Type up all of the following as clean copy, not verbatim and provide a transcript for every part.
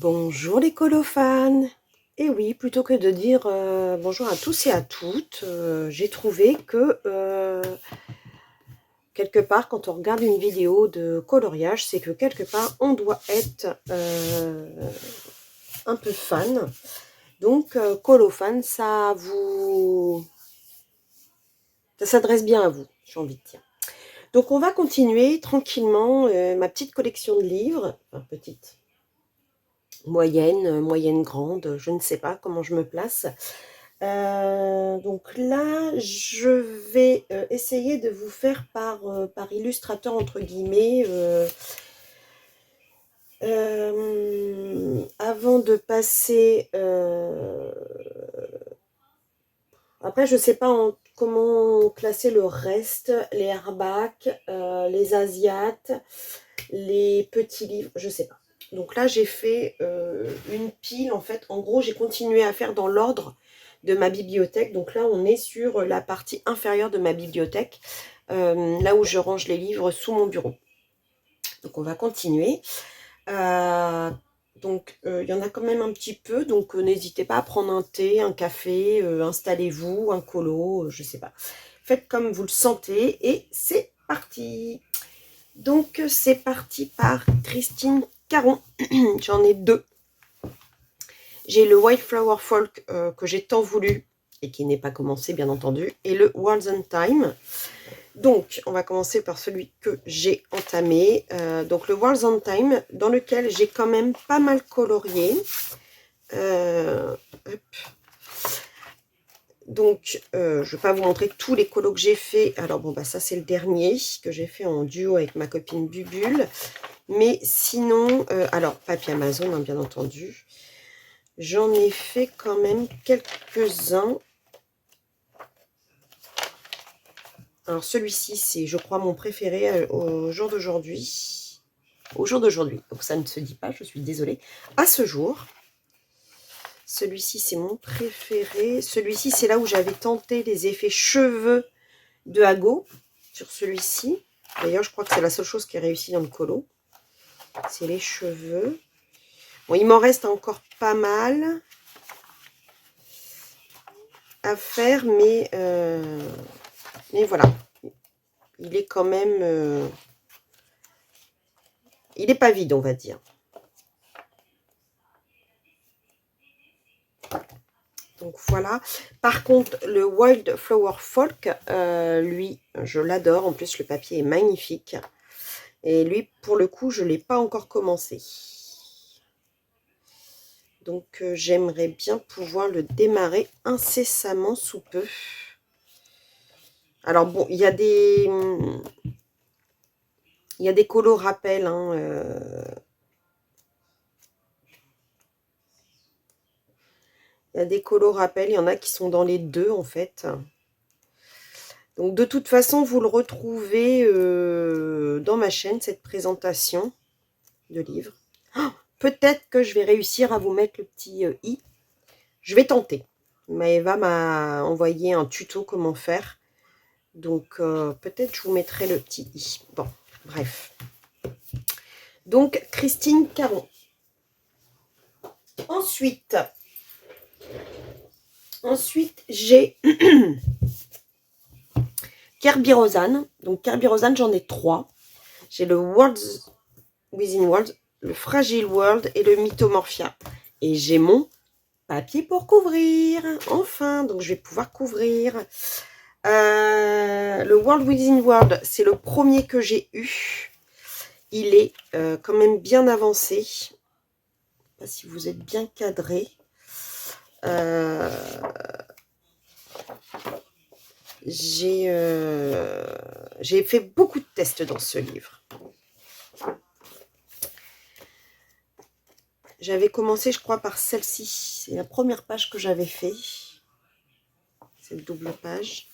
Bonjour les colophanes! Et oui, plutôt que de dire bonjour à tous et à toutes, j'ai trouvé que quelque part, quand on regarde une vidéo de coloriage, c'est que quelque part, on doit être un peu fan. Donc, colophane, ça s'adresse bien à vous, j'ai envie de dire. Donc, on va continuer tranquillement ma petite collection de livres, enfin petite, moyenne grande, je ne sais pas comment je me place. Donc là, je vais essayer de vous faire par illustrateur, entre guillemets, avant de passer... Après, je ne sais pas comment classer le reste, les airbacs, les asiates, les petits livres, je ne sais pas. Donc là, j'ai fait une pile, en fait. En gros, j'ai continué à faire dans l'ordre de ma bibliothèque. Donc là, on est sur la partie inférieure de ma bibliothèque, là où je range les livres sous mon bureau. Donc on va continuer. Donc il y en a quand même un petit peu, donc n'hésitez pas à prendre un thé, un café, installez-vous, un colo, je sais pas. Faites comme vous le sentez et c'est parti. Donc c'est parti par Christine Caron. J'en ai deux. J'ai le Wildflower Folk que j'ai tant voulu et qui n'est pas commencé bien entendu, et le World's End Time. Donc, on va commencer par celui que j'ai entamé. Donc, le World's End Time, dans lequel j'ai quand même pas mal colorié. Donc, je ne vais pas vous montrer tous les colos que j'ai fait. Alors, bon, bah ça, c'est le dernier que j'ai fait en duo avec ma copine Bubule. Mais sinon, alors, papier Amazon, hein, bien entendu. J'en ai fait quand même quelques-uns. Alors, celui-ci, c'est, je crois, mon préféré au jour d'aujourd'hui. Au jour d'aujourd'hui, donc ça ne se dit pas, je suis désolée. À ce jour, celui-ci, c'est mon préféré. Celui-ci, c'est là où j'avais tenté les effets cheveux de Hago sur celui-ci. D'ailleurs, je crois que c'est la seule chose qui est réussie dans le colo. C'est les cheveux. Bon, il m'en reste encore pas mal à faire, mais voilà. Il est quand même... il n'est pas vide, on va dire. Donc voilà. Par contre, le Wildflower Folk, lui, je l'adore. En plus, le papier est magnifique. Et lui, pour le coup, je ne l'ai pas encore commencé. Donc, j'aimerais bien pouvoir le démarrer incessamment sous peu. Alors bon, il y a des colos rappels, hein, il y a des colos rappels, il y en a qui sont dans les deux en fait. Donc de toute façon, vous le retrouvez dans ma chaîne, cette présentation de livres. Oh, peut-être que je vais réussir à vous mettre le petit i. Je vais tenter. Maëva m'a envoyé un tuto comment faire. Donc peut-être je vous mettrai le petit i. Bon, bref. Donc Christine Caron. Ensuite, j'ai Kerby Rosanne. Donc Kerby Rosanne, j'en ai 3. J'ai le Worlds Within Worlds, le Fragile World et le Mythomorphia. Et j'ai mon papier pour couvrir. Enfin, donc je vais pouvoir couvrir. Le World Within World, c'est le premier que j'ai eu. Il est quand même bien avancé. Je ne sais pas si vous êtes bien cadré. J'ai fait beaucoup de tests dans ce livre. J'avais commencé, je crois, par celle-ci. C'est la première page que j'avais fait. C'est le double page.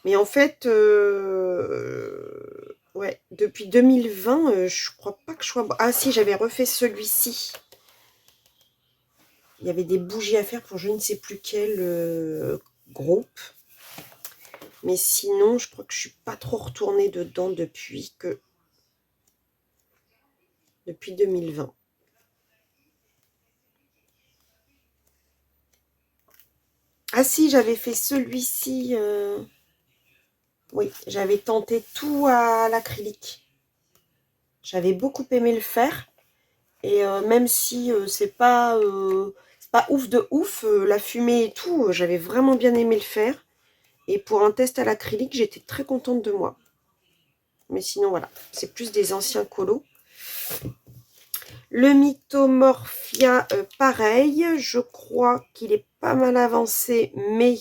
Mais en fait, ouais, depuis 2020, je crois pas que je sois... Ah si, j'avais refait celui-ci. Il y avait des bougies à faire pour je ne sais plus quel groupe. Mais sinon, je crois que je suis pas trop retournée dedans depuis que... depuis 2020. Ah si, j'avais fait celui-ci. Oui, j'avais tenté tout à l'acrylique. J'avais beaucoup aimé le faire. Et même si c'est pas ouf de ouf, la fumée et tout, j'avais vraiment bien aimé le faire. Et pour un test à l'acrylique, j'étais très contente de moi. Mais sinon, voilà, c'est plus des anciens colos. Le Mythomorphia, pareil, je crois qu'il est pas mal avancé, mais...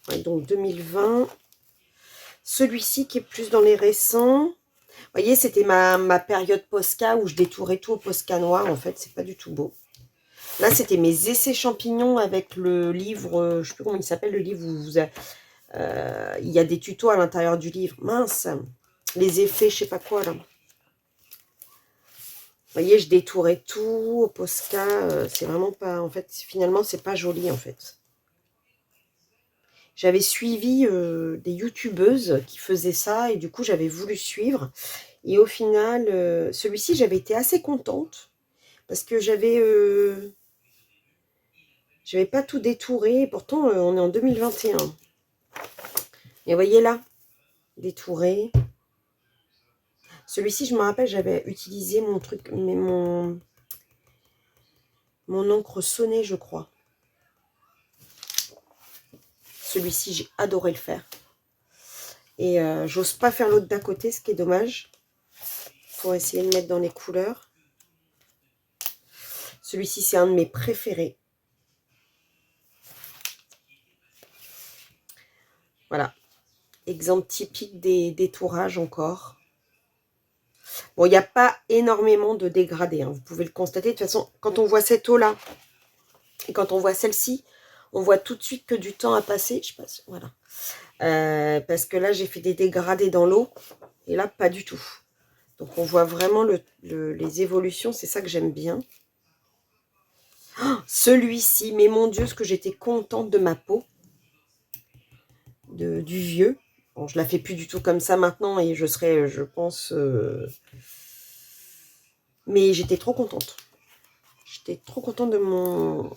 Ouais, donc 2020. Celui-ci qui est plus dans les récents. Vous voyez, c'était ma période Posca où je détourais tout au Posca noir. En fait, c'est pas du tout beau. Là, c'était mes essais champignons avec le livre, je sais plus comment il s'appelle, le livre où il y a des tutos à l'intérieur du livre. Mince, les effets, je sais pas quoi, là. Vous voyez, je détourais tout au Posca. C'est vraiment pas... En fait, finalement, c'est pas joli, en fait. J'avais suivi des youtubeuses qui faisaient ça et du coup, j'avais voulu suivre. Et au final, celui-ci, j'avais été assez contente parce que j'avais pas tout détouré. Et pourtant, on est en 2021. Et vous voyez là, détouré. Celui-ci, je me rappelle, j'avais utilisé mon truc, mais mon encre sonnée, je crois. Celui-ci, j'ai adoré le faire. Et j'ose pas faire l'autre d'à côté, ce qui est dommage. Pour essayer de mettre dans les couleurs. Celui-ci, c'est un de mes préférés. Voilà. Exemple typique des détourages encore. Bon, il n'y a pas énormément de dégradés, hein. Vous pouvez le constater. De toute façon, quand on voit cette eau-là et quand on voit celle-ci, on voit tout de suite que du temps a passé. Je passe, voilà. Parce que là, j'ai fait des dégradés dans l'eau. Et là, pas du tout. Donc, on voit vraiment les évolutions. C'est ça que j'aime bien. Oh, celui-ci, mais mon Dieu, ce que j'étais contente de ma peau. Du vieux. Bon, je la fais plus du tout comme ça maintenant. Et je serais, je pense... Mais j'étais trop contente. J'étais trop contente de mon...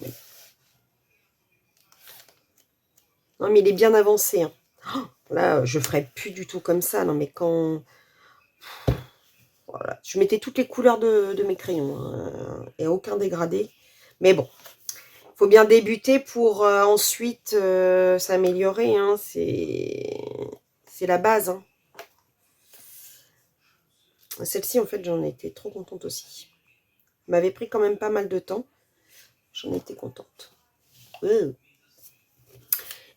Non, mais il est bien avancé. Hein. Oh, là, je ferais plus du tout comme ça. Non, mais quand... Voilà. Je mettais toutes les couleurs de mes crayons. Hein. Et aucun dégradé. Mais bon. Il faut bien débuter pour ensuite s'améliorer. Hein. C'est la base. Hein. Celle-ci, en fait, j'en étais trop contente aussi. M'avait pris quand même pas mal de temps. J'en étais contente.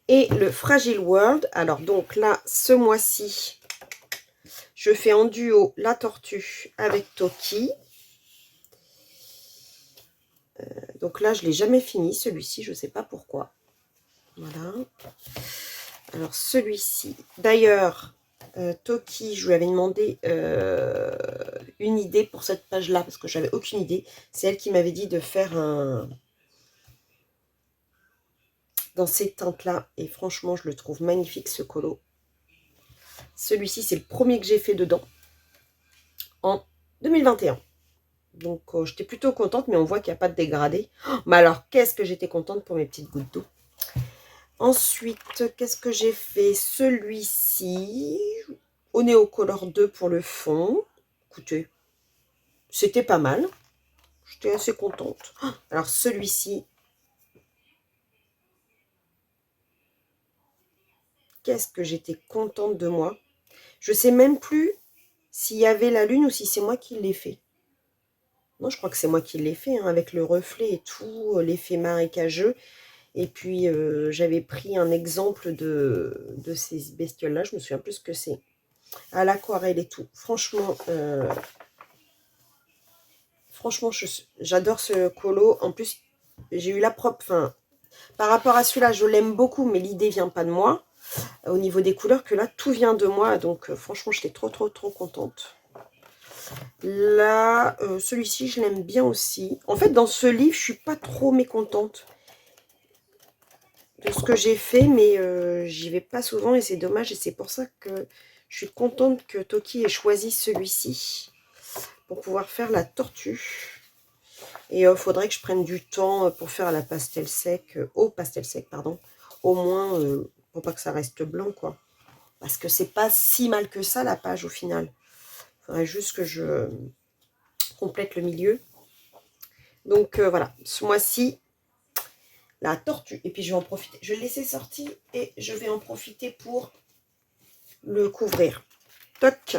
Et le Fragile World. Alors, donc là, ce mois-ci, je fais en duo la tortue avec Toki. Donc là, je ne l'ai jamais fini, celui-ci, je ne sais pas pourquoi. Voilà. Alors, celui-ci. D'ailleurs, Toki, je lui avais demandé une idée pour cette page-là, parce que j'avais aucune idée. C'est elle qui m'avait dit de faire un... dans ces teintes-là. Et franchement, je le trouve magnifique, ce colo. Celui-ci, c'est le premier que j'ai fait dedans. En 2021. Donc, j'étais plutôt contente, mais on voit qu'il n'y a pas de dégradé. Oh, mais alors, qu'est-ce que j'étais contente pour mes petites gouttes d'eau. Ensuite, qu'est-ce que j'ai fait? Celui-ci, au Neocolor 2 pour le fond. Écoutez, c'était pas mal. J'étais assez contente. Oh, alors, celui-ci, qu'est-ce que j'étais contente de moi. Je sais même plus s'il y avait la lune ou si c'est moi qui l'ai fait. Non, je crois que c'est moi qui l'ai fait, hein, avec le reflet et tout, l'effet marécageux. Et puis, j'avais pris un exemple de ces bestioles-là. Je me souviens plus ce que c'est. À l'aquarelle et tout. Franchement, j'adore ce colo. En plus, j'ai eu la propre... Enfin, par rapport à celui-là, je l'aime beaucoup, mais l'idée vient pas de moi. Au niveau des couleurs, que là, tout vient de moi. Donc, franchement, j'étais trop contente. Là, celui-ci, je l'aime bien aussi. En fait, dans ce livre, je suis pas trop mécontente de ce que j'ai fait, mais j'y vais pas souvent et c'est dommage. Et c'est pour ça que Je suis contente que Toki ait choisi celui-ci pour pouvoir faire la tortue. Et il faudrait que je prenne du temps pour faire la pastel sec, au pastel sec, pardon. Au moins, pour pas que ça reste blanc, quoi. Parce que c'est pas si mal que ça, la page, au final. Il faudrait juste que je complète le milieu. Donc, voilà. Ce mois-ci, la tortue. Et puis, je vais en profiter. Je vais le laisser sortir et je vais en profiter pour le couvrir. Toc.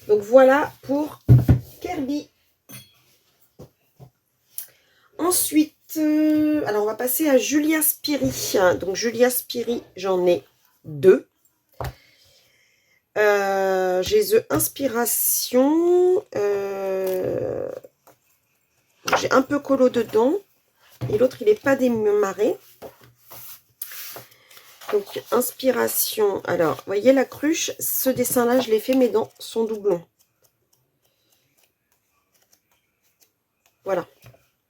Donc, voilà pour Kirby. Ensuite, alors on va passer à Julia Spiri. Donc Julia Spiri, j'en ai 2. J'ai The Inspiration. J'ai un peu colo dedans. Et l'autre, il n'est pas démarré. Donc Inspiration. Alors, vous voyez la cruche, ce dessin-là, je l'ai fait, mais dans son doublon. Voilà.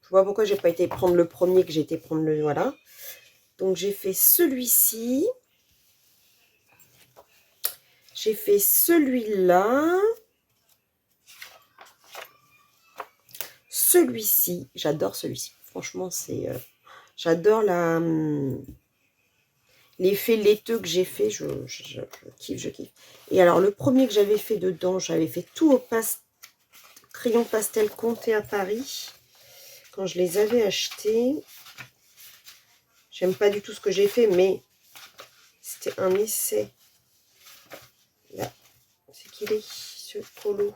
Je vois pourquoi j'ai pas été prendre le premier, que j'ai été prendre le... Voilà. Donc, j'ai fait celui-ci. J'ai fait celui-là. Celui-ci. J'adore celui-ci. Franchement, c'est... j'adore la... l'effet laiteux que j'ai fait. Je kiffe, je kiffe. Et alors, le premier que j'avais fait dedans, j'avais fait tout au crayon pastel Comté à Paris. Quand je les avais achetés. J'aime pas du tout ce que j'ai fait, mais c'était un essai. Là, c'est qu'il est, ce colo.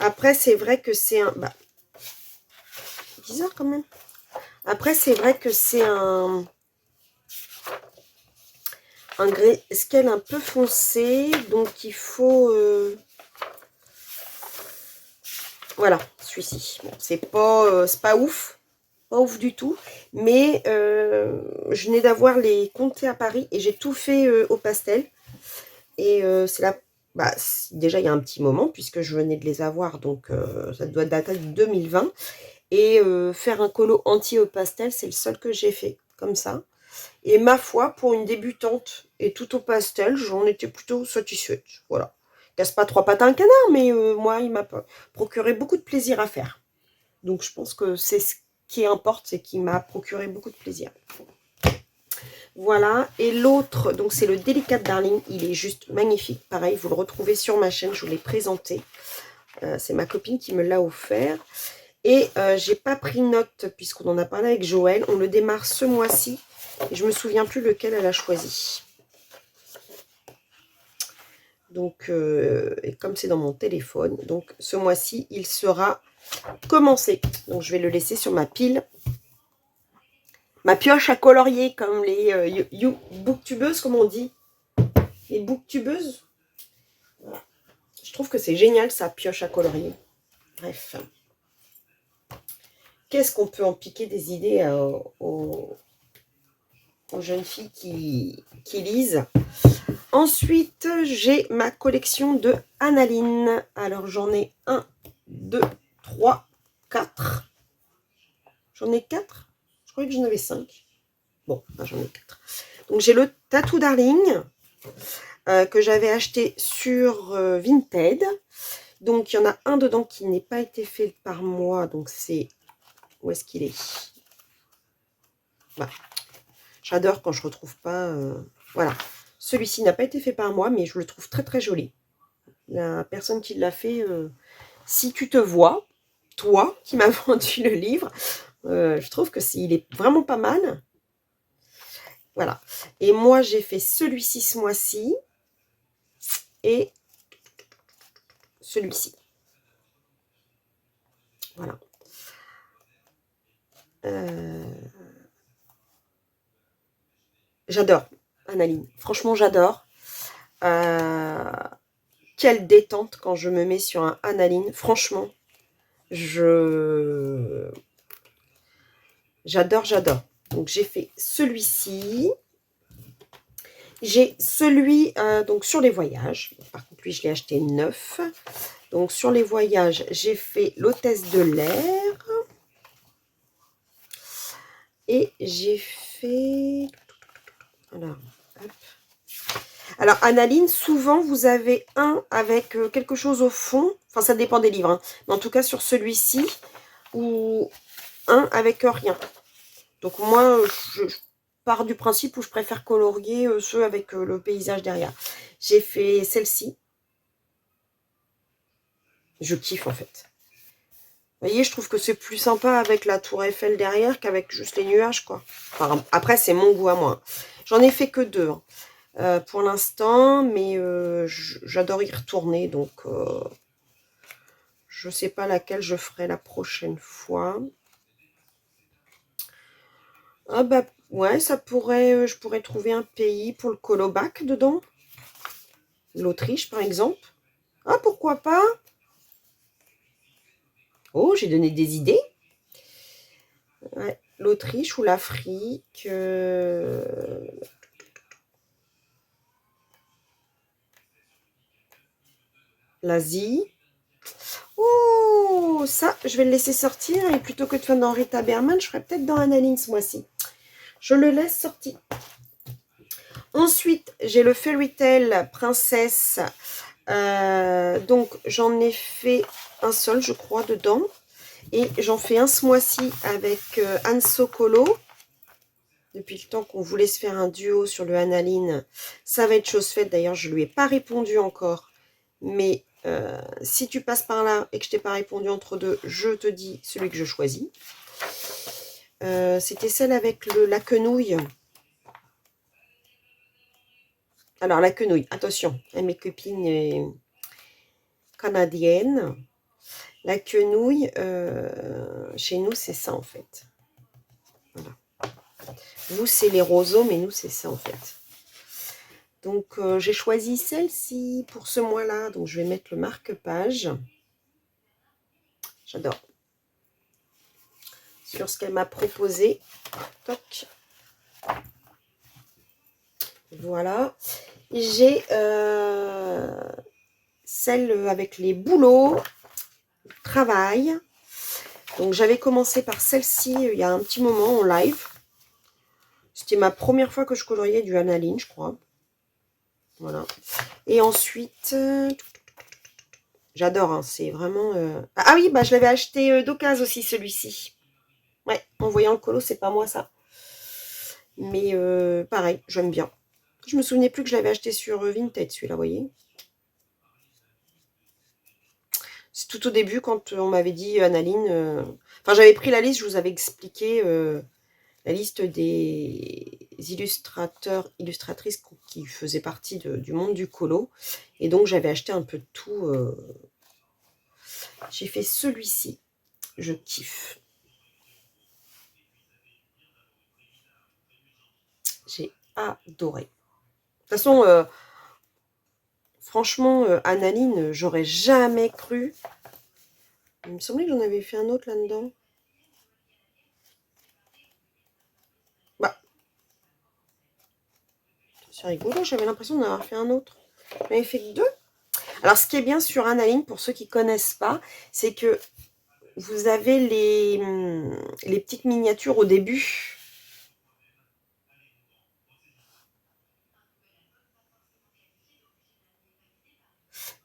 Après, c'est vrai que c'est un... Bah, bizarre quand même. Après, c'est vrai que c'est un grayscale un peu foncé. Donc, il faut... Voilà, celui-ci. Bon, c'est pas ouf. Pas ouf du tout. Mais je venais d'avoir les Comté à Paris et j'ai tout fait au pastel. Et c'est là... Bah, déjà, il y a un petit moment, puisque je venais de les avoir. Donc, ça doit dater de 2020. Et faire un colo entier au pastel, c'est le seul que j'ai fait, comme ça. Et ma foi, pour une débutante et tout au pastel, j'en étais plutôt satisfaite. Voilà. Casse pas trois pattes à un canard, mais moi, il m'a procuré beaucoup de plaisir à faire. Donc, je pense que c'est ce qui importe, c'est qu'il m'a procuré beaucoup de plaisir. Voilà. Et l'autre, donc c'est le Delicate Darling. Il est juste magnifique. Pareil, vous le retrouvez sur ma chaîne, je vous l'ai présenté. C'est ma copine qui me l'a offert. Et j'ai pas pris note puisqu'on en a parlé avec Joël. On le démarre ce mois-ci. Et je me souviens plus lequel elle a choisi. Donc, et comme c'est dans mon téléphone, donc ce mois-ci, il sera commencé. Donc, je vais le laisser sur ma pile. Ma pioche à colorier, comme les booktubeuses, comme on dit. Les booktubeuses. Voilà. Je trouve que c'est génial, ça, pioche à colorier. Bref. Qu'est-ce qu'on peut en piquer des idées aux jeunes filles qui lisent. Ensuite, j'ai ma collection de Analine. Alors, j'en ai 1, 2, 3, 4. J'en ai 4. Je croyais que j'en avais 5. Bon, j'en ai 4. Donc, j'ai le Tattoo Darling que j'avais acheté sur Vinted. Donc, il y en a un dedans qui n'est pas été fait par moi. Donc, c'est... Où est-ce qu'il est, voilà. J'adore quand je ne retrouve pas... Voilà. Celui-ci n'a pas été fait par moi, mais je le trouve très très joli. La personne qui l'a fait, si tu te vois, toi qui m'as vendu le livre, je trouve que il est vraiment pas mal. Voilà. Et moi, j'ai fait celui-ci ce mois-ci et celui-ci. Voilà. J'adore Analine. Franchement, j'adore. Quelle détente quand je me mets sur un Analine. Franchement, j'adore. Donc, j'ai fait celui-ci. J'ai celui donc sur les voyages. Par contre, lui, je l'ai acheté neuf. Donc, sur les voyages, j'ai fait l'hôtesse de l'air. Et j'ai fait... Alors, hop. Alors, analine, souvent, vous avez un avec quelque chose au fond. Enfin, ça dépend des livres. Hein. Mais en tout cas, sur celui-ci, ou un avec rien. Donc, moi, je pars du principe où je préfère colorier ceux avec le paysage derrière. J'ai fait celle-ci. Je kiffe, en fait. Vous voyez, je trouve que c'est plus sympa avec la tour Eiffel derrière qu'avec juste les nuages, quoi. Enfin, après, c'est mon goût à moi. J'en ai fait que 2. Hein. Pour l'instant, mais j'adore y retourner, donc je sais pas laquelle je ferai la prochaine fois. Ah bah ouais, ça pourrait, je pourrais trouver un pays pour le colobac dedans. L'Autriche par exemple. Ah pourquoi pas? Oh, j'ai donné des idées. Ouais, l'Autriche ou l'Afrique. L'Asie. Oh, ça, je vais le laisser sortir. Et plutôt que de faire dans Rita Berman, je ferai peut-être dans Annaline ce mois-ci. Je le laisse sortir. Ensuite, j'ai le Fairy Tail Princesse. Donc, j'en ai fait un seul, je crois, dedans. Et j'en fais un ce mois-ci avec Anne Sokolo. Depuis le temps qu'on voulait se faire un duo sur le Annaline. Ça va être chose faite. D'ailleurs, je ne lui ai pas répondu encore. Mais si tu passes par là et que je t'ai pas répondu entre deux, je te dis celui que je choisis. C'était celle avec la quenouille. Alors, la quenouille, attention, à mes copines canadiennes. La quenouille, chez nous, c'est ça, en fait. Voilà. Vous, c'est les roseaux, mais nous, c'est ça, en fait. Donc, j'ai choisi celle-ci pour ce mois-là. Donc, je vais mettre le marque-page. J'adore. Sur ce qu'elle m'a proposé. Toc. Voilà. J'ai celle avec les boulots, travail. Donc, j'avais commencé par celle-ci il y a un petit moment en live. C'était ma première fois que je coloriais du Annaline, je crois. Voilà. Et ensuite, j'adore, hein, c'est vraiment... Ah oui, bah, je l'avais acheté d'occasion aussi, celui-ci. Ouais, en voyant le colo, c'est pas moi, ça. Mais pareil, j'aime bien. Je me souvenais plus que je l'avais acheté sur Vinted, celui-là, vous voyez. C'est tout au début, quand on m'avait dit Annaline... Enfin, j'avais pris la liste, je vous avais expliqué la liste des illustrateurs, illustratrices qui faisaient partie du monde du colo. Et donc, j'avais acheté un peu de tout. J'ai fait celui-ci. Je kiffe. J'ai adoré. De toute façon, franchement, Annaline, j'aurais jamais cru. Il me semblait que j'en avais fait un autre là-dedans. Bah, c'est rigolo, j'avais l'impression d'en avoir fait un autre. J'en avais fait que 2. Alors, ce qui est bien sur Annaline, pour ceux qui ne connaissent pas, c'est que vous avez les petites miniatures au début.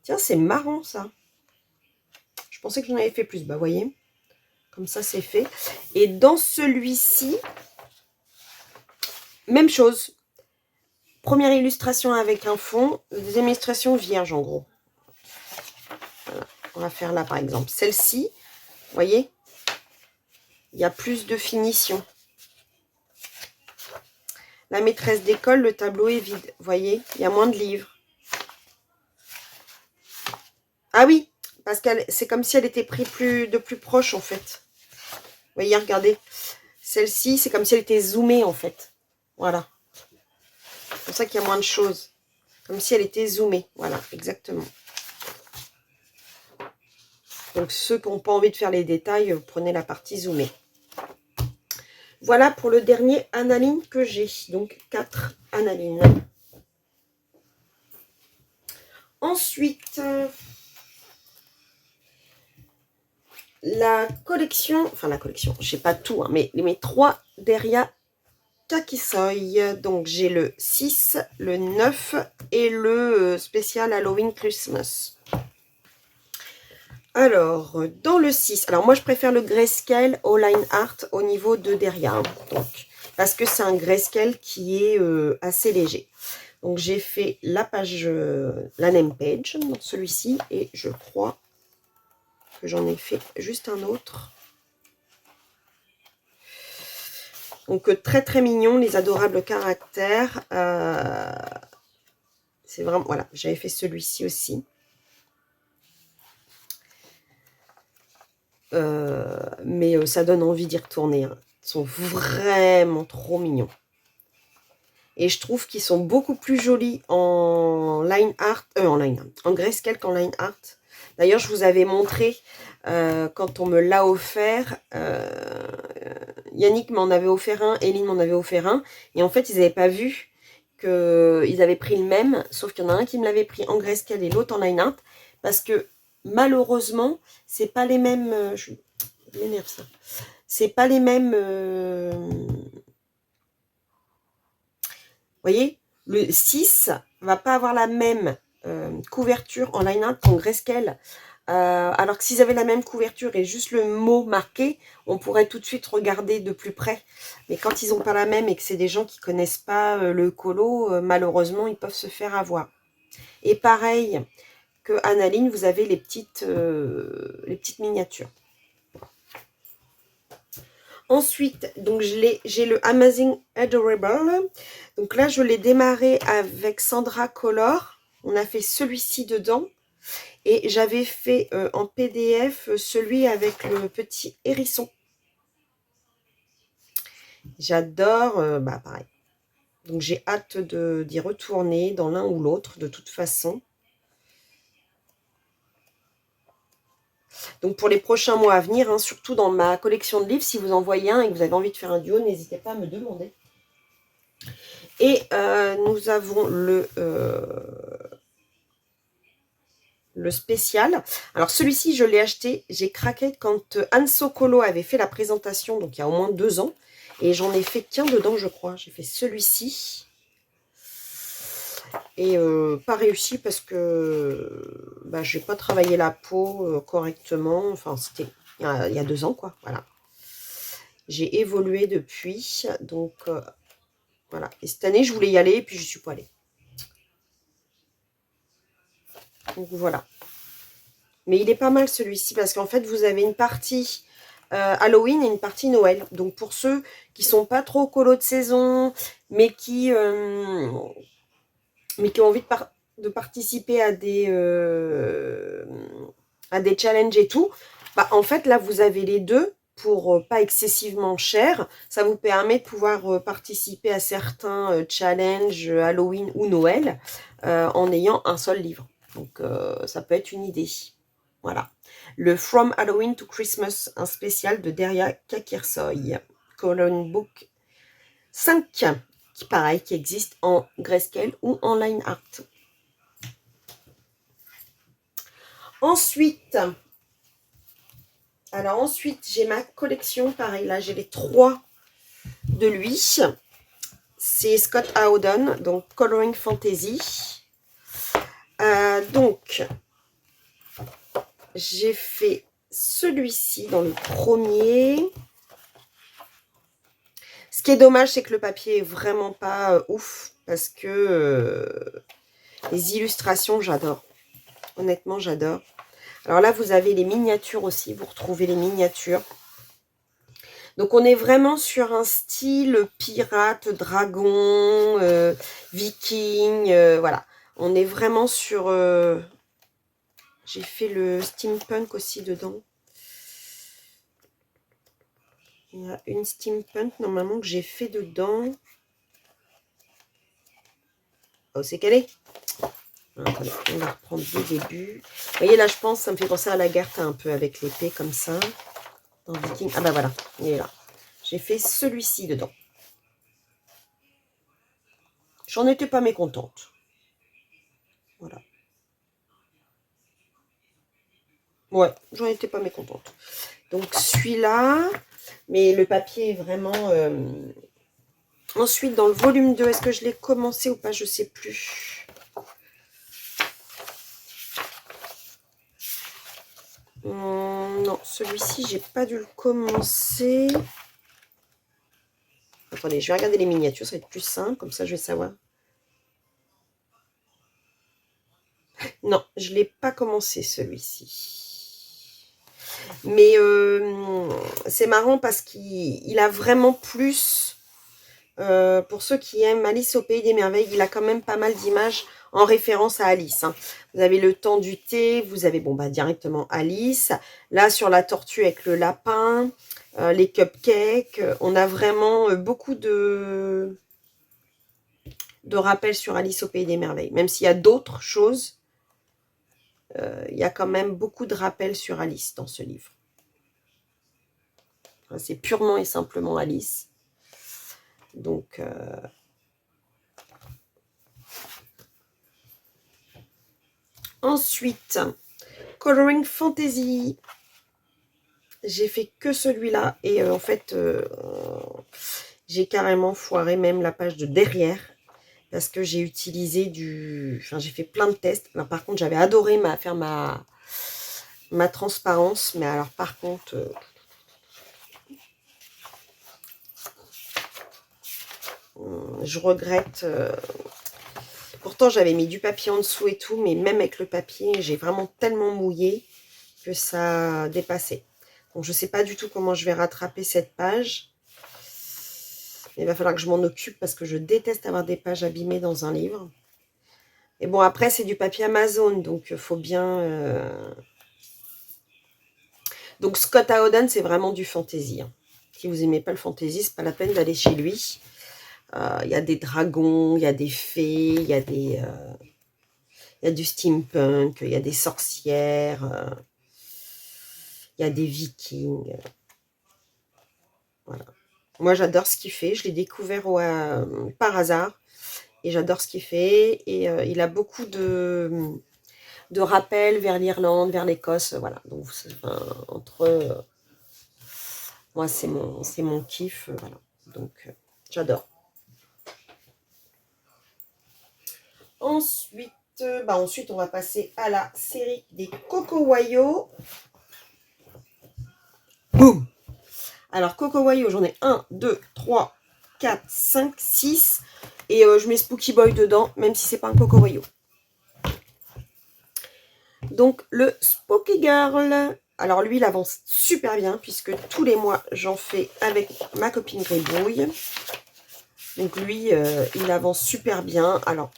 Tiens, c'est marrant ça. Je pensais que j'en avais fait plus. Bah, voyez, comme ça, c'est fait. Et dans celui-ci, même chose. Première illustration avec un fond. Deuxième illustration vierge, en gros. Voilà. On va faire là, par exemple. Celle-ci, vous voyez, il y a plus de finition. La maîtresse d'école, le tableau est vide. Vous voyez, il y a moins de livres. Ah oui, parce que c'est comme si elle était prise de plus proche, en fait. Vous voyez, regardez. Celle-ci, c'est comme si elle était zoomée, en fait. Voilà. C'est pour ça qu'il y a moins de choses. Comme si elle était zoomée. Voilà, exactement. Donc, ceux qui n'ont pas envie de faire les détails, prenez la partie zoomée. Voilà pour le dernier Annaline que j'ai. Donc, 4 Annalines. Ensuite, la collection, je sais pas tout, hein, mais mes 3 Deria Kaki Soy. Donc j'ai le 6, le 9 et le spécial Halloween Christmas. Alors, dans le 6, alors moi je préfère le grayscale au line art au niveau de derrière. Donc, parce que c'est un grayscale qui est assez léger. Donc j'ai fait la page, la name page dans celui-ci. Et je crois que j'en ai fait juste un autre. Donc très très mignon, les adorables caractères. C'est vraiment, voilà, j'avais fait celui-ci aussi. Mais ça donne envie d'y retourner. Hein. Ils sont vraiment trop mignons. Et je trouve qu'ils sont beaucoup plus jolis en line art, en grayscale qu'en line art. D'ailleurs, je vous avais montré quand on me l'a offert. Yannick m'en avait offert un, Eline m'en avait offert un. Et en fait, ils n'avaient pas vu qu'ils avaient pris le même. Sauf qu'il y en a un qui me l'avait pris en grayscale et l'autre en line art. Parce que malheureusement, c'est pas les mêmes. Je m'énerve ça. C'est pas les mêmes. Vous voyez, le 6 va pas avoir la même couverture en line art qu'en grayscale. Alors que s'ils avaient la même couverture et juste le mot marqué, on pourrait tout de suite regarder de plus près. Mais quand ils n'ont pas la même et que c'est des gens qui ne connaissent pas le colo, malheureusement, ils peuvent se faire avoir. Et pareil que Annaline, vous avez les petites miniatures. Ensuite, donc j'ai le Amazing Adorable. Donc là, je l'ai démarré avec Sandra Color. On a fait celui-ci dedans. Et j'avais fait en PDF celui avec le petit hérisson. J'adore, bah pareil. Donc j'ai hâte d'y retourner dans l'un ou l'autre de toute façon. Donc pour les prochains mois à venir, hein, surtout dans ma collection de livres, si vous en voyez un et que vous avez envie de faire un duo, n'hésitez pas à me demander. Et nous avons le spécial. Alors celui-ci, je l'ai acheté, j'ai craqué quand Anne Sokolo avait fait la présentation, donc il y a au moins 2 ans. Et j'en ai fait qu'un dedans, je crois. J'ai fait celui-ci. Et pas réussi parce que bah, j'ai pas travaillé la peau correctement. Enfin, c'était il y a 2 ans, quoi. Voilà. J'ai évolué depuis. Donc, voilà. Et cette année, je voulais y aller et puis je suis pas allée. Donc, voilà. Mais il est pas mal celui-ci parce qu'en fait, vous avez une partie Halloween et une partie Noël. Donc, pour ceux qui sont pas trop colo de saison, mais qui ont envie de participer à des challenges et tout, bah, en fait, là, vous avez les deux pour pas excessivement cher. Ça vous permet de pouvoir participer à certains challenges Halloween ou Noël en ayant un seul livre. Donc, ça peut être une idée. Voilà. Le From Halloween to Christmas, un spécial de Deria Kakirsoy. Coloring Book 5, qui existe en grayscale ou en line art. Ensuite, j'ai ma collection, pareil, là j'ai les 3 de lui. C'est Scott Howden, donc Coloring Fantasy. Donc, j'ai fait celui-ci dans le premier. Ce qui est dommage, c'est que le papier est vraiment pas ouf, parce que les illustrations, j'adore. Honnêtement, j'adore. Alors là, vous avez les miniatures aussi, vous retrouvez les miniatures. Donc, on est vraiment sur un style pirate, dragon, viking, voilà. On est vraiment sur... j'ai fait le steampunk aussi dedans. Il y a une steampunk, normalement, que j'ai fait dedans. Oh, c'est calé. Attendez, on va reprendre le début. Vous voyez, là, je pense, ça me fait penser à la Lagarthe un peu avec l'épée comme ça. Dans Viking. Ah bah voilà, il est là. J'ai fait celui-ci dedans. J'en étais pas mécontente. Voilà. Ouais, j'en étais pas mécontente. Donc celui-là, mais le papier est vraiment Ensuite, dans le volume 2, est-ce que je l'ai commencé ou pas? Je sais plus. Non, celui-ci, j'ai pas dû le commencer. Attendez, je vais regarder les miniatures, ça va être plus simple, comme ça je vais savoir. Non, je ne l'ai pas commencé celui-ci. Mais c'est marrant parce qu'il a vraiment plus, pour ceux qui aiment Alice au Pays des Merveilles, il a quand même pas mal d'images en référence à Alice. Hein. Vous avez le temps du thé, vous avez directement Alice. Là, sur la tortue avec le lapin, les cupcakes, on a vraiment beaucoup de rappels sur Alice au Pays des Merveilles. Même s'il y a d'autres choses, il y a quand même beaucoup de rappels sur Alice dans ce livre. Enfin, c'est purement et simplement Alice. Donc, ensuite, Coloring Fantasy. J'ai fait que celui-là et en fait, j'ai carrément foiré même la page de derrière parce que j'ai utilisé j'ai fait plein de tests. Alors, par contre, j'avais adoré faire ma transparence, mais alors par contre, je regrette. Pourtant, j'avais mis du papier en dessous et tout, mais même avec le papier, j'ai vraiment tellement mouillé que ça a dépassé. Donc, je ne sais pas du tout comment je vais rattraper cette page. Il va falloir que je m'en occupe parce que je déteste avoir des pages abîmées dans un livre. Et bon, après, c'est du papier Amazon, donc il faut bien... Donc, Scott Howden, c'est vraiment du fantasy. Hein. Si vous n'aimez pas le fantasy, c'est pas la peine d'aller chez lui. Il y a des dragons, il y a des fées, il y a du steampunk, il y a des sorcières, il y a des vikings. Voilà. Moi, j'adore ce qu'il fait. Je l'ai découvert par hasard. Et j'adore ce qu'il fait. Et il a beaucoup de rappels vers l'Irlande, vers l'Écosse. Voilà. Donc, entre... moi, c'est mon kiff. Voilà. Donc, j'adore. Ensuite, on va passer à la série des Coco Wayo. Boum! Alors, Coco Wayo, j'en ai 1, 2, 3, 4, 5, 6. Et je mets Spooky Boy dedans, même si c'est pas un Coco Wayo. Donc, le Spooky Girl. Alors, lui, il avance super bien, puisque tous les mois, j'en fais avec ma copine Gribouille. Donc, lui, il avance super bien. Alors,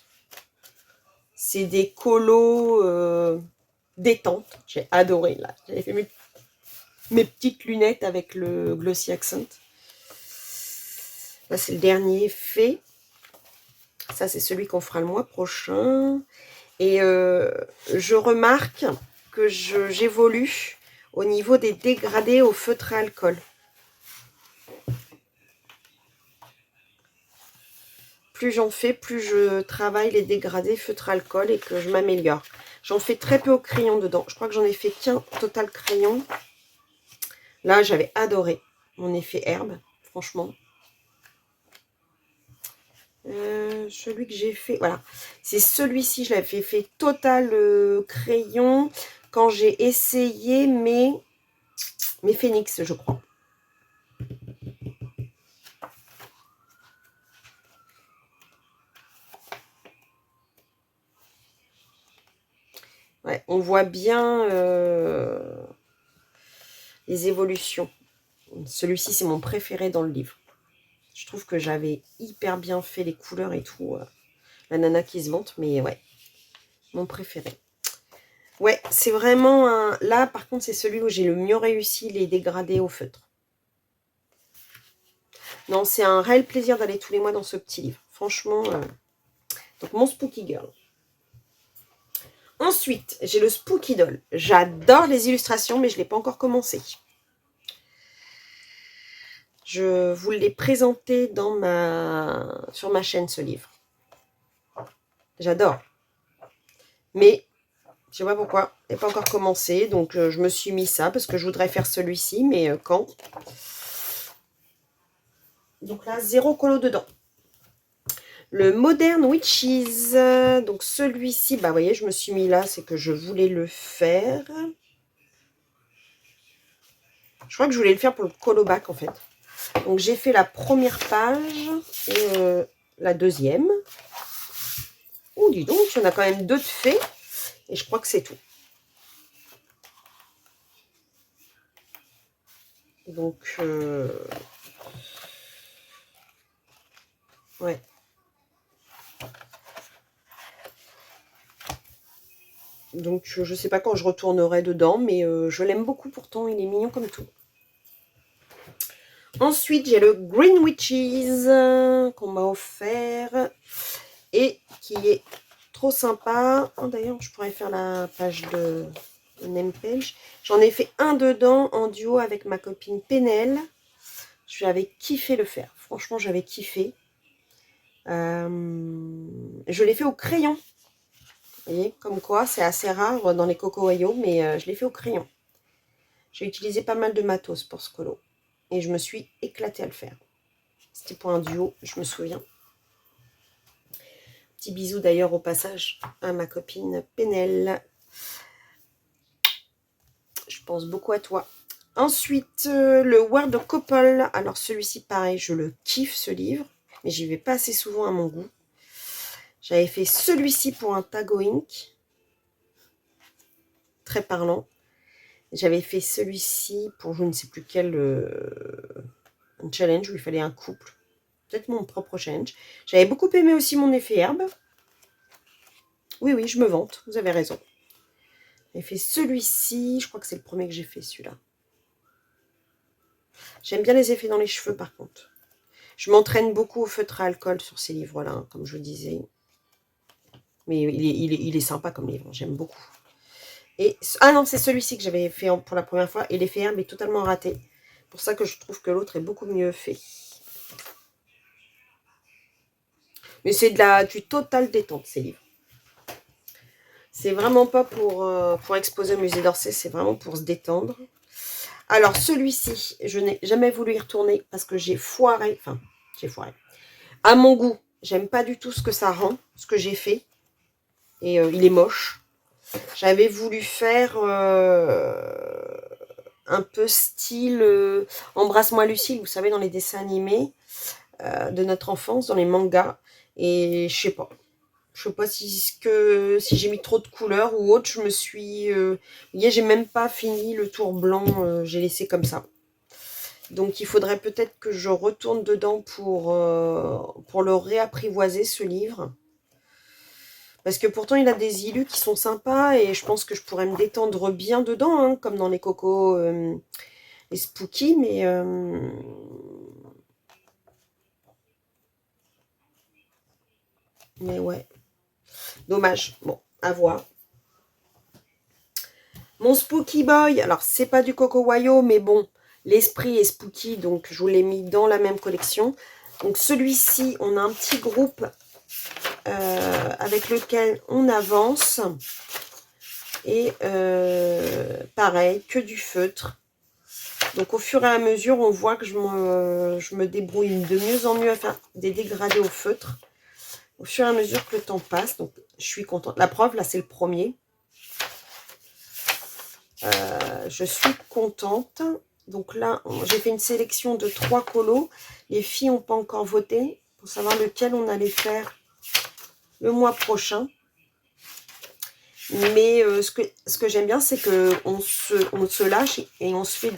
c'est des colos détente. J'ai adoré, là. J'avais fait mes petites lunettes avec le Glossy Accent. Là, c'est le dernier fait. Ça, c'est celui qu'on fera le mois prochain. Et je remarque que j'évolue au niveau des dégradés au feutre à alcool. Plus j'en fais, plus je travaille les dégradés feutre à alcool et que je m'améliore. J'en fais très peu au crayon dedans. Je crois que j'en ai fait qu'un total crayon. Là, j'avais adoré mon effet herbe, franchement. Celui que j'ai fait, voilà. C'est celui-ci, je l'avais fait total crayon quand j'ai essayé mes phénix, je crois. Ouais, on voit bien les évolutions. Celui-ci, c'est mon préféré dans le livre. Je trouve que j'avais hyper bien fait les couleurs et tout. La nana qui se vante, mais ouais, mon préféré. Ouais, c'est vraiment un... Là, par contre, c'est celui où j'ai le mieux réussi les dégradés au feutre. Non, c'est un réel plaisir d'aller tous les mois dans ce petit livre. Franchement, donc mon Spooky Girl. Ensuite, j'ai le Spooky Doll. J'adore les illustrations, mais je ne l'ai pas encore commencé. Je vous l'ai présenté sur ma chaîne, ce livre. J'adore. Mais, je sais pas pourquoi, il n'est pas encore commencé. Donc, je me suis mis ça parce que je voudrais faire celui-ci. Mais quand? Donc là, 0 colo dedans. Le Modern Witches. Donc celui-ci, bah vous voyez, je me suis mis là, c'est que je voulais le faire. Je crois que je voulais le faire pour le colobac en fait. Donc j'ai fait la première page et la deuxième. Oh dis donc, il y en a quand même 2 de faits. Et je crois que c'est tout. Donc ouais. Donc je sais pas quand je retournerai dedans, mais je l'aime beaucoup pourtant, il est mignon comme tout. Ensuite, j'ai le Green Witches qu'on m'a offert et qui est trop sympa. Oh, d'ailleurs, je pourrais faire la page de name page. J'en ai fait un dedans en duo avec ma copine Penel. J'avais kiffé le faire. Franchement, j'avais kiffé. Je l'ai fait au crayon. Vous voyez, comme quoi, c'est assez rare dans les Coco-Wayo, mais je l'ai fait au crayon. J'ai utilisé pas mal de matos pour ce colo. Et je me suis éclatée à le faire. C'était pour un duo, je me souviens. Petit bisou d'ailleurs au passage à ma copine Penel. Je pense beaucoup à toi. Ensuite, le Word Couple. Alors celui-ci, pareil, je le kiffe ce livre. Mais j'y vais pas assez souvent à mon goût. J'avais fait celui-ci pour un Tago Inc. Très parlant. J'avais fait celui-ci pour je ne sais plus quel un challenge où il fallait un couple. Peut-être mon propre challenge. J'avais beaucoup aimé aussi mon effet herbe. Oui, oui, je me vante. Vous avez raison. J'ai fait celui-ci. Je crois que c'est le premier que j'ai fait, celui-là. J'aime bien les effets dans les cheveux, par contre. Je m'entraîne beaucoup au feutre à alcool sur ces livres-là, hein, comme je vous disais. Mais il est sympa comme livre. J'aime beaucoup. Et, ah non, c'est celui-ci que j'avais fait pour la première fois. Et l'effet herbe est totalement raté. C'est pour ça que je trouve que l'autre est beaucoup mieux fait. Mais c'est du total détente, ces livres. C'est vraiment pas pour exposer au musée d'Orsay, c'est vraiment pour se détendre. Alors, celui-ci, je n'ai jamais voulu y retourner parce que j'ai foiré. Enfin, j'ai foiré. À mon goût, j'aime pas du tout ce que ça rend, ce que j'ai fait. Et il est moche. J'avais voulu faire un peu style Embrasse-moi Lucille, vous savez, dans les dessins animés de notre enfance, dans les mangas. Et je sais pas. Je sais pas si j'ai mis trop de couleurs ou autre. Je me suis... vous voyez, j'ai même pas fini le tour blanc. J'ai laissé comme ça. Donc, il faudrait peut-être que je retourne dedans pour le réapprivoiser, ce livre. Parce que pourtant, il a des illus qui sont sympas et je pense que je pourrais me détendre bien dedans, hein, comme dans les Coco, les Spooky, mais ouais. Dommage. Bon, à voir. Mon Spooky Boy, alors c'est pas du Coco Wayo, mais bon, l'esprit est spooky, donc je vous l'ai mis dans la même collection. Donc celui-ci, on a un petit groupe avec lequel on avance. Et pareil, que du feutre. Donc au fur et à mesure, on voit que je me débrouille de mieux en mieux à faire des dégradés au feutre. Au fur et à mesure que le temps passe. Donc je suis contente. La preuve, là c'est le premier. Je suis contente. Donc là, j'ai fait une sélection de 3 colos. Les filles n'ont pas encore voté pour savoir lequel on allait faire le mois prochain. Mais ce que j'aime bien, c'est qu'on se lâche et on se fait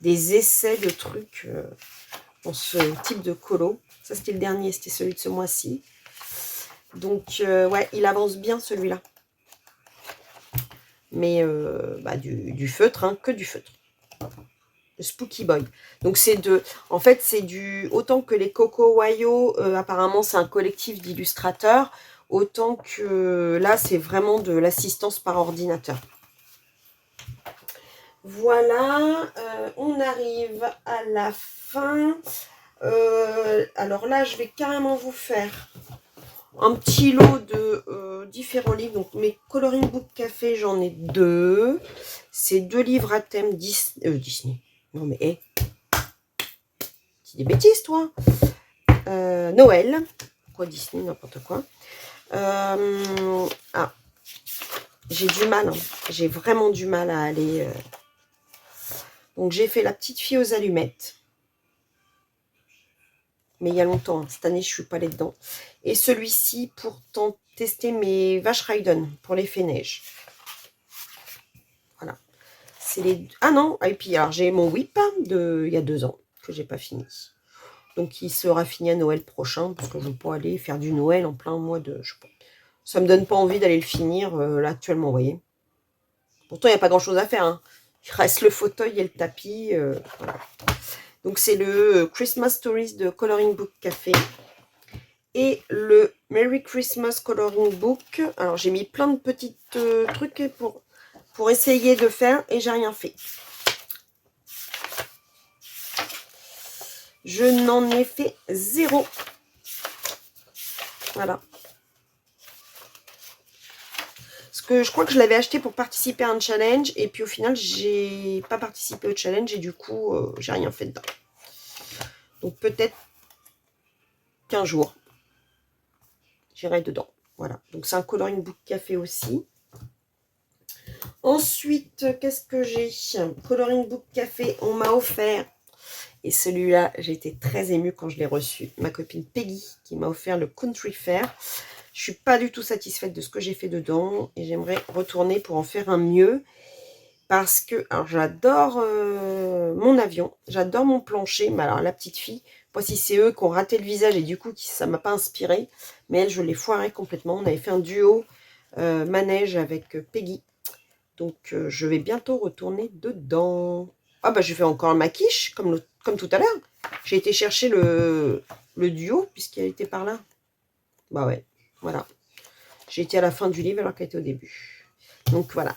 des essais de trucs dans ce type de colo. Ça, c'était le dernier, c'était celui de ce mois-ci. Donc, ouais, il avance bien celui-là. Mais du feutre, hein, que du feutre. Le Spooky Boy. Donc, en fait, c'est autant que les Coco Wayo, apparemment, c'est un collectif d'illustrateurs. Autant que là, c'est vraiment de l'assistance par ordinateur. Voilà, on arrive à la fin. Alors là, je vais carrément vous faire un petit lot de différents livres. Donc, mes coloring book café, j'en ai 2. C'est 2 livres à thème Disney. Non, mais, c'est des bêtises, toi. Noël. pourquoi Disney, n'importe quoi. Ah, j'ai du mal, hein. J'ai vraiment du mal à aller... Donc j'ai fait la petite fille aux allumettes. Mais il y a longtemps, hein. Cette année je suis pas allée dedans. Et celui-ci pour tester mes vaches Raiden pour l'effet neige. Voilà. C'est les... Ah non, et puis alors j'ai mon whip de il y a 2 ans que j'ai pas fini. Donc il sera fini à Noël prochain parce que je ne veux pas aller faire du Noël en plein mois de... Je sais pas. Ça me donne pas envie d'aller le finir là actuellement, vous voyez. Pourtant il n'y a pas grand chose à faire, hein. Il reste le fauteuil et le tapis. Voilà. Donc c'est le Christmas Stories de Coloring Book Café. Et le Merry Christmas Coloring Book. Alors j'ai mis plein de petits trucs pour essayer de faire et j'ai rien fait. Je n'en ai fait 0. Voilà. Parce que je crois que je l'avais acheté pour participer à un challenge. Et puis au final, j'ai pas participé au challenge. Et du coup, j'ai rien fait dedans. Donc peut-être qu'un jour, j'irai dedans. Voilà. Donc c'est un coloring book café aussi. Ensuite, qu'est-ce que j'ai? Coloring book café, on m'a offert. Et celui-là, j'ai été très émue quand je l'ai reçu. Ma copine Peggy qui m'a offert le Country Fair. Je suis pas du tout satisfaite de ce que j'ai fait dedans. Et j'aimerais retourner pour en faire un mieux. Parce que, alors j'adore mon avion. J'adore mon plancher. Mais alors la petite fille, voici c'est eux qui ont raté le visage. Et du coup, ça m'a pas inspiré. Mais elle, je l'ai foiré complètement. On avait fait un duo manège avec Peggy. Donc je vais bientôt retourner dedans. Ah bah je fais encore ma quiche, comme tout à l'heure. J'ai été chercher le duo, puisqu'elle était par là. Bah ouais, voilà. J'ai été à la fin du livre alors qu'elle était au début. Donc voilà.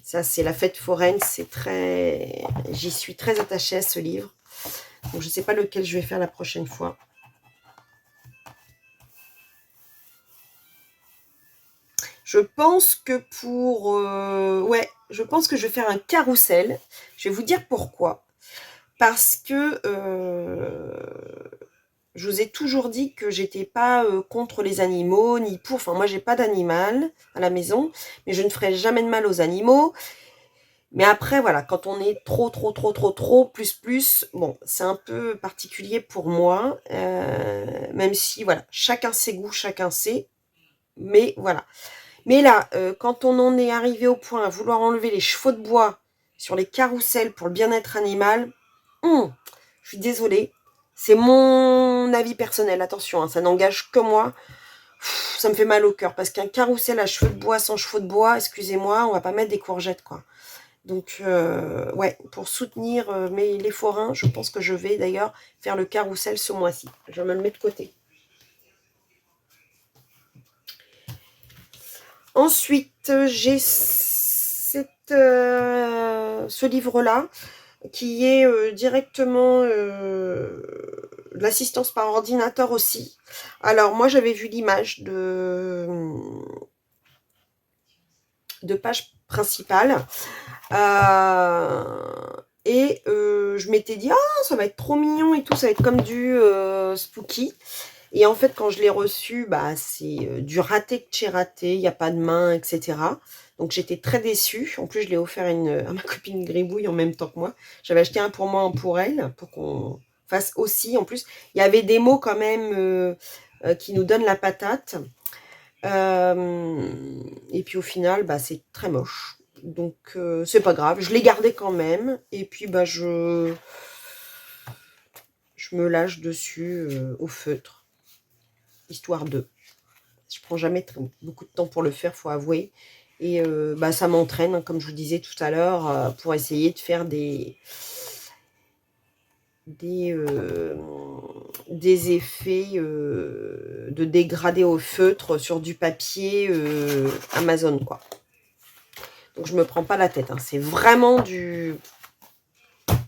Ça c'est la fête foraine, c'est très... J'y suis très attachée à ce livre. Donc je ne sais pas lequel je vais faire la prochaine fois. Je pense que pour... ouais, je pense que je vais faire un carrousel. Je vais vous dire pourquoi. Parce que je vous ai toujours dit que j'étais pas contre les animaux, ni pour... Enfin, moi, j'ai pas d'animal à la maison, mais je ne ferai jamais de mal aux animaux. Mais après, voilà, quand on est trop, plus, bon, c'est un peu particulier pour moi. Même si, voilà, chacun ses goûts, chacun sait. Mais voilà. Mais là, quand on en est arrivé au point à vouloir enlever les chevaux de bois sur les carrousels pour le bien-être animal, je suis désolée. C'est mon avis personnel, attention, hein, ça n'engage que moi. Ça me fait mal au cœur, parce qu'un carrousel à cheveux de bois sans chevaux de bois, excusez-moi, on va pas mettre des courgettes, quoi. Donc, ouais, pour soutenir les forains, je pense que je vais d'ailleurs faire le carrousel ce mois-ci. Je me le mets de côté. Ensuite, j'ai ce livre-là qui est directement l'assistance par ordinateur aussi. Alors, moi, j'avais vu l'image de page principale. Et je m'étais dit, ah, ça va être trop mignon et tout, ça va être comme du spooky. Et en fait, quand je l'ai reçu, bah, c'est du raté que j'ai raté, il n'y a pas de main, etc. Donc j'étais très déçue. En plus, je l'ai offert à ma copine Gribouille en même temps que moi. J'avais acheté un pour moi, un pour elle, pour qu'on fasse aussi. En plus, il y avait des mots quand même qui nous donnent la patate. Et puis au final, bah, c'est très moche. Donc c'est pas grave, je l'ai gardé quand même. Et puis bah je me lâche dessus au feutre. Histoire de. Je prends jamais beaucoup de temps pour le faire, faut avouer. Et bah, ça m'entraîne, hein, comme je vous disais tout à l'heure, pour essayer de faire des effets de dégradé au feutre sur du papier Amazon, quoi. Donc je me prends pas la tête, hein. C'est vraiment du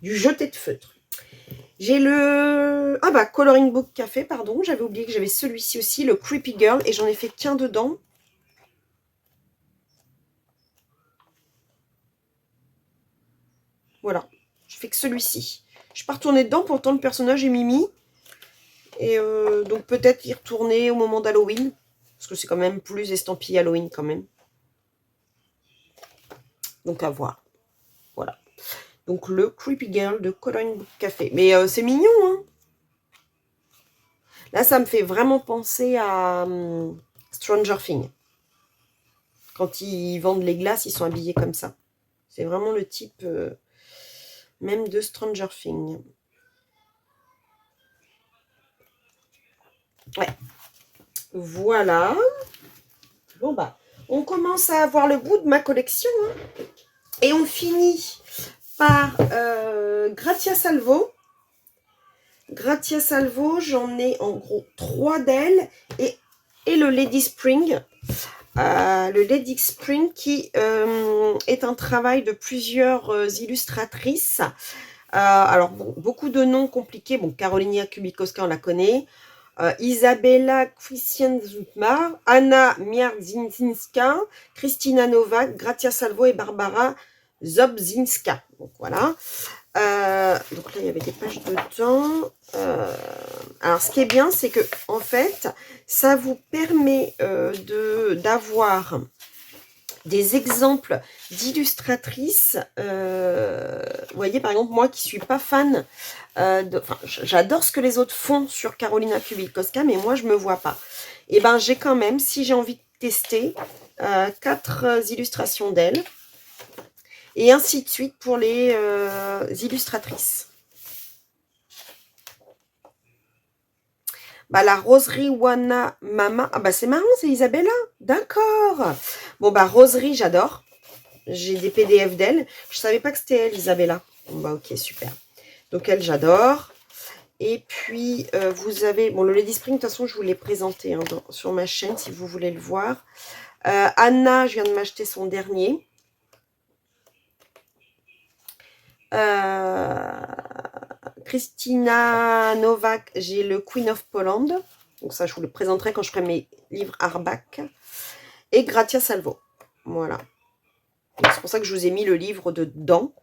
jeté de feutre. J'ai le... Ah bah, Coloring Book Café, pardon. J'avais oublié que j'avais celui-ci aussi, le Creepy Girl. Et j'en ai fait qu'un dedans. Voilà. Je fais que celui-ci. Je suis pas retournée dedans, pourtant le personnage est Mimi. Et donc peut-être y retourner au moment d'Halloween. Parce que c'est quand même plus estampillé Halloween quand même. Donc à voir. Voilà. Donc le Creepy Girl de Cologne Book Café. Mais c'est mignon, hein. Là, ça me fait vraiment penser à Stranger Things. Quand ils vendent les glaces, ils sont habillés comme ça. C'est vraiment le type même de Stranger Things. Ouais. Voilà. Bon bah, on commence à avoir le bout de ma collection. Hein. Et on finit par Grazia Salvo. Grazia Salvo, j'en ai en gros 3 d'elles. Et le Lady Spring. Le Lady Spring qui est un travail de plusieurs illustratrices. Alors, bon, beaucoup de noms compliqués. Bon, Karolina Kubikowska, on la connaît. Isabella Kwisienczuk-Mar, Anna Mierzinska, Kristina Nowak, Grazia Salvo et Barbara Zobzinska. Donc voilà. Donc là, il y avait des pages dedans. Alors, ce qui est bien, c'est que en fait, ça vous permet d'avoir des exemples d'illustratrices. Vous voyez, par exemple, moi qui suis pas fan, j'adore ce que les autres font sur Karolina Kubikowska, mais moi, je me vois pas. Et ben, j'ai quand même, si j'ai envie de tester, 4 illustrations d'elle. Et ainsi de suite pour les illustratrices. Bah, la Roserie Wana Mama. Ah bah c'est marrant, c'est Isabella. D'accord. Bon bah Roserie, j'adore. J'ai des PDF d'elle. Je savais pas que c'était elle, Isabella. Bon bah ok, super. Donc elle, j'adore. Et puis, vous avez... Bon, le Lady Spring, de toute façon, je vous l'ai présenté hein, sur ma chaîne, si vous voulez le voir. Anna, je viens de m'acheter son dernier. Kristina Nowak, j'ai le Queen of Poland. Donc ça, je vous le présenterai quand je ferai mes livres hardback. Et Grazia Salvo. Voilà. C'est pour ça que je vous ai mis le livre dedans.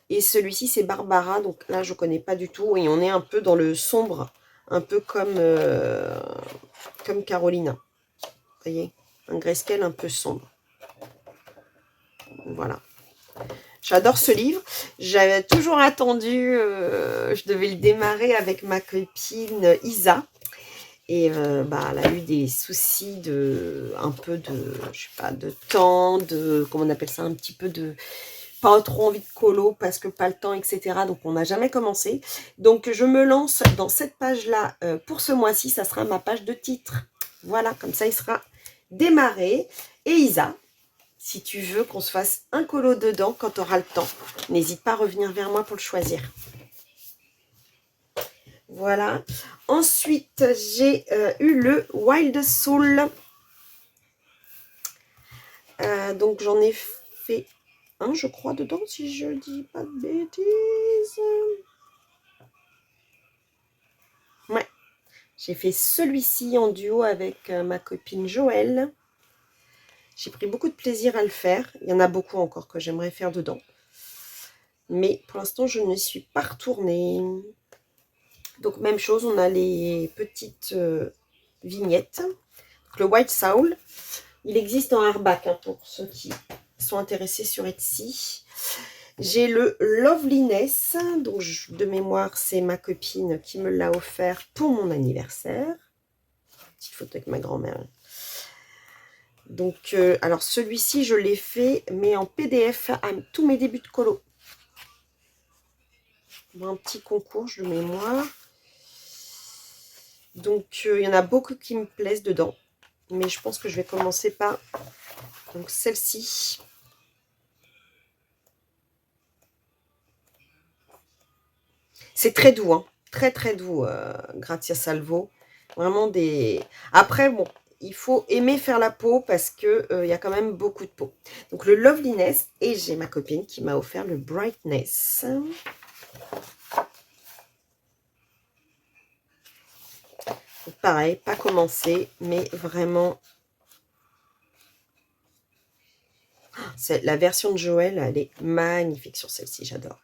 Et celui-ci, c'est Barbara. Donc là, je ne connais pas du tout. Et on est un peu dans le sombre. Un peu comme Carolina. Vous voyez, un grayscale un peu sombre. Voilà. J'adore ce livre. J'avais toujours attendu, je devais le démarrer avec ma copine Isa. Et bah, elle a eu des soucis un peu de, je sais pas, de temps, comment on appelle ça, un petit peu de, pas trop envie de colo parce que pas le temps, etc. Donc on n'a jamais commencé. Donc je me lance dans cette page-là pour ce mois-ci. Ça sera ma page de titre. Voilà, comme ça il sera démarré. Et Isa, si tu veux qu'on se fasse un colo dedans quand tu auras le temps, n'hésite pas à revenir vers moi pour le choisir. Voilà. Ensuite, j'ai eu le Wild Soul. Donc, j'en ai fait un, je crois, dedans, si je dis pas de bêtises. Ouais. J'ai fait celui-ci en duo avec ma copine Joëlle. J'ai pris beaucoup de plaisir à le faire. Il y en a beaucoup encore que j'aimerais faire dedans. Mais pour l'instant, je ne suis pas retournée. Donc, même chose, on a les petites vignettes. Donc, le White Soul, il existe en hardback hein, pour ceux qui sont intéressés sur Etsy. J'ai le Loveliness, donc de mémoire, c'est ma copine qui me l'a offert pour mon anniversaire. Petite photo avec ma grand-mère. Donc, alors celui-ci, je l'ai fait, mais en PDF à tous mes débuts de colo. Un petit concours de mémoire. Donc, il y en a beaucoup qui me plaisent dedans. Mais je pense que je vais commencer par donc celle-ci. C'est très doux, hein. Très très doux, Grazia Salvo. Vraiment des... Après, bon, il faut aimer faire la peau parce que il y a quand même beaucoup de peau. Donc le Loveliness, et j'ai ma copine qui m'a offert le Brightness. Donc, pareil, pas commencé, mais vraiment... La version de Joël, elle est magnifique sur celle-ci, j'adore.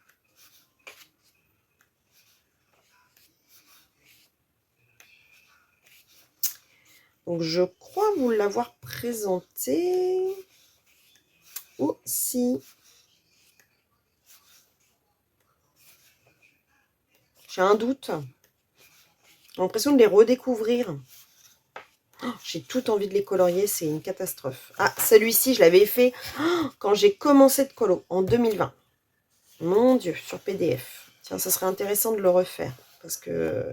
Donc, je crois vous l'avoir présenté aussi. J'ai un doute. J'ai l'impression de les redécouvrir. Oh, j'ai tout envie de les colorier, c'est une catastrophe. Ah, celui-ci, je l'avais fait quand j'ai commencé de colo, en 2020. Mon Dieu, sur PDF. Tiens, ça serait intéressant de le refaire. Parce que...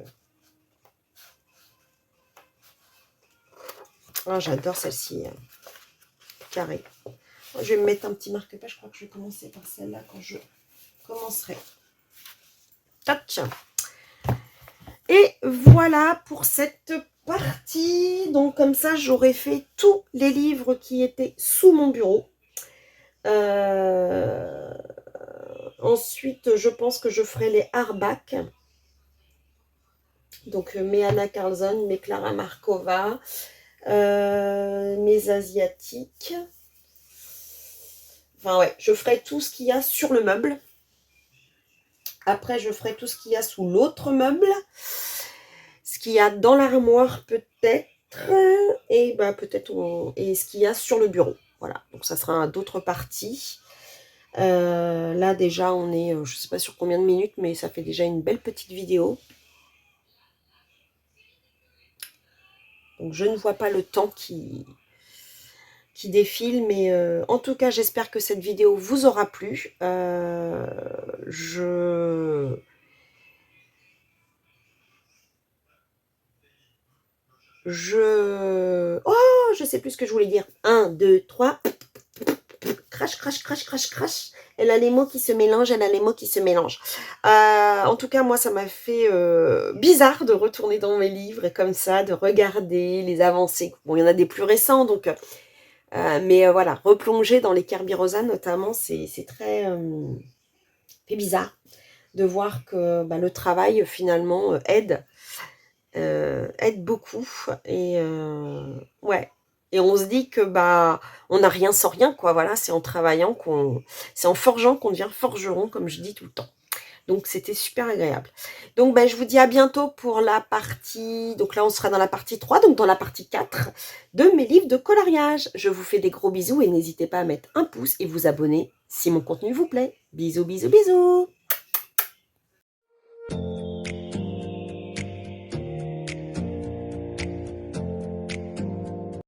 Oh, j'adore celle-ci. Carré. Je vais me mettre un petit marque-page. Je crois que je vais commencer par celle-là quand je commencerai. Tac. Et voilà pour cette partie. Donc comme ça, j'aurai fait tous les livres qui étaient sous mon bureau. Ensuite, je pense que je ferai les hardbacks. Donc mes Anna Carlson, mes Clara Markova, mes asiatiques. Enfin ouais, je ferai tout ce qu'il y a sur le meuble. Après, je ferai tout ce qu'il y a sous l'autre meuble. Ce qu'il y a dans l'armoire peut-être. Et bah, peut-être et ce qu'il y a sur le bureau. Voilà, donc ça sera d'autres parties. Là déjà on est, je ne sais pas sur combien de minutes, mais ça fait déjà une belle petite vidéo. Donc je ne vois pas le temps qui défile, mais en tout cas j'espère que cette vidéo vous aura plu. Oh, je sais plus ce que je voulais dire. 1, 2, 3. Crash, crash, crash, crash, crash. Elle a les mots qui se mélangent, elle a les mots qui se mélangent. En tout cas, moi, ça m'a fait bizarre de retourner dans mes livres et comme ça, de regarder les avancées. Bon, il y en a des plus récents, donc... mais voilà, replonger dans les Kerberosa, notamment, c'est très fait bizarre de voir que bah, le travail, finalement, aide beaucoup. Et ouais. Et on se dit que bah on n'a rien sans rien, quoi. Voilà, c'est en travaillant c'est en forgeant qu'on devient forgeron, comme je dis tout le temps. Donc c'était super agréable. Donc bah, je vous dis à bientôt pour la partie. Donc là on sera dans la partie 3, donc dans la partie 4 de mes livres de coloriage. Je vous fais des gros bisous et n'hésitez pas à mettre un pouce et vous abonner si mon contenu vous plaît. Bisous, bisous, bisous.